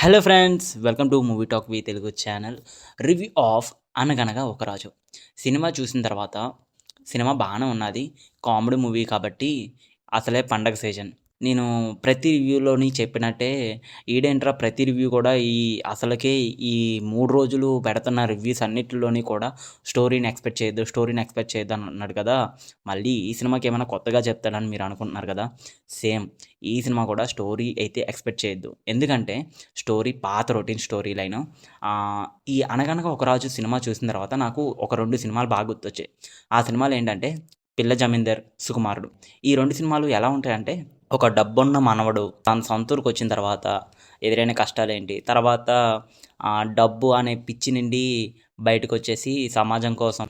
Hello friends, welcome to movie talk V Telugu channel. Review of Anaganaga Oka Raju cinema చూసిన తర్వాత cinema బాగానే ఉన్నది. Comedy movie కాబట్టి అసలే పండగ సీజన్. నేను ప్రతి రివ్యూలోని చెప్పినట్టే ఈడేంట్రా ప్రతి రివ్యూ కూడా అసలకే ఈ 3 రోజులు పెడుతున్న రివ్యూస్ అన్నిటిలోని కూడా స్టోరీని ఎక్స్‌పెక్ట్ చేయొద్దు అని అన్నాడు కదా! మళ్ళీ ఈ సినిమాకి ఏమైనా కొత్తగా చెప్తాడని మీరు అనుకుంటున్నారు కదా! సేమ్ ఈ సినిమా కూడా స్టోరీ అయితే ఎక్స్‌పెక్ట్ చేయొద్దు. ఎందుకంటే స్టోరీ పాత రొటీన్ స్టోరీ లైను. ఈ 'అనగనగా ఒక రాజు' సినిమా చూసిన తర్వాత నాకు ఒక 2 సినిమాలు బాగా గుర్తొచ్చాయి. ఆ సినిమాలేంటంటే 'పిల్ల జమీందార్', 'సుకుమారుడు'. ఈ 2 సినిమాలు ఎలా ఉంటాయంటే, ఒక డబ్బున్న మనవడు తన సొంత ఊరికొచ్చిన తర్వాత ఎదురైన కష్టాలేంటి, తర్వాత డబ్బు అనే పిచ్చి నుండి బయటకొచ్చేసి సమాజం కోసం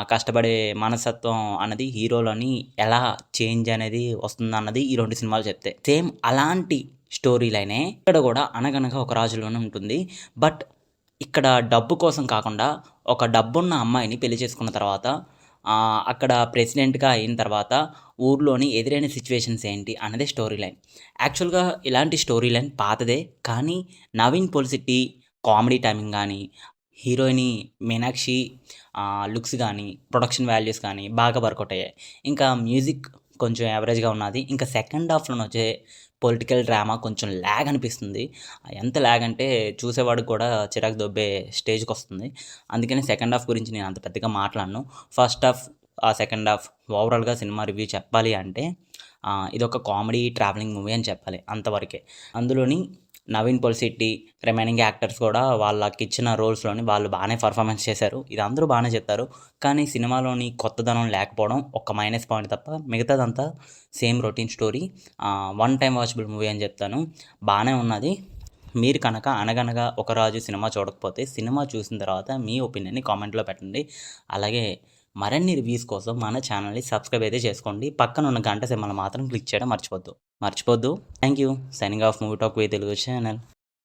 కష్టపడే మనస్తత్వం అన్నది హీరోలోని ఎలా చేంజ్ అనేది వస్తుందన్నది ఈ 2 సినిమాలు చెప్తాయి. సేమ్ అలాంటి స్టోరీ లైనే ఇక్కడ కూడా 'అనగనగా ఒక రాజులోనే' ఉంటుంది. బట్ ఇక్కడ డబ్బు కోసం కాకుండా ఒక డబ్బున్న అమ్మాయిని పెళ్లి చేసుకున్న తర్వాత అక్కడ ప్రెసిడెంట్‌గా అయిన తర్వాత ఊర్లోని ఎదురైన సిట్యుయేషన్స్ ఏంటి అన్నదే స్టోరీ లైన్. యాక్చువల్‌గా ఇలాంటి స్టోరీ లైన్ పాతదే. కానీ నవీన్ పొలిశెట్టి కామెడీ టైమింగ్ గానీ, హీరోయిని మీనాక్షి లుక్స్ గానీ, ప్రొడక్షన్ వాల్యూస్ కానీ బాగా వర్కౌట్ అయ్యాయి. ఇంకా మ్యూజిక్ కొంచెం యావరేజ్‌గా ఉన్నది. ఇంకా సెకండ్ హాఫ్‌లోనొచ్చే పొలిటికల్ డ్రామా కొంచెం ల్యాగ్ అనిపిస్తుంది. ఎంత ల్యాగ్ అంటే చూసేవాడికి కూడా చిరాకు దొబ్బే స్టేజ్‌కొస్తుంది. అందుకని సెకండ్ హాఫ్ గురించి నేను అంత పెద్దగా మాట్లాడను. ఫస్ట్ హాఫ్, సెకండ్ హాఫ్ ఓవరాల్‌గా సినిమా రివ్యూ చెప్పాలి అంటే ఇదొక కామెడీ ట్రావెలింగ్ మూవీ అని చెప్పాలి, అంతవరకే. అందులోని నవీన్ పొలిశెట్టి, రిమైనింగ్ యాక్టర్స్ కూడా వాళ్ళకిచ్చిన రోల్స్‌లోని వాళ్ళు బాగానే పర్ఫార్మెన్స్ చేశారు. ఇది అందరూ బాగానే చెప్పారు. కానీ సినిమాలోని కొత్తదనం లేకపోవడం ఒక మైనస్ పాయింట్ తప్ప మిగతాదంతా same routine story. One time watchable movie అని చెప్తాను. బాగానే ఉన్నది. మీరు కనుక 'అనగనగా ఒక రాజు' సినిమా చూడకపోతే సినిమా చూసిన తర్వాత మీ ఒపీనియన్‌ని కామెంట్‌లో పెట్టండి. అలాగే మరిన్ని రివ్యూస్ కోసం మన ఛానల్‌ని సబ్స్క్రైబ్ అయితే చేసుకోండి. పక్కన ఉన్న గంట సింబల్ మాత్రం క్లిక్ చేయడం మర్చిపోద్దు. Thank you. Signing off movie talk V Telugu channel.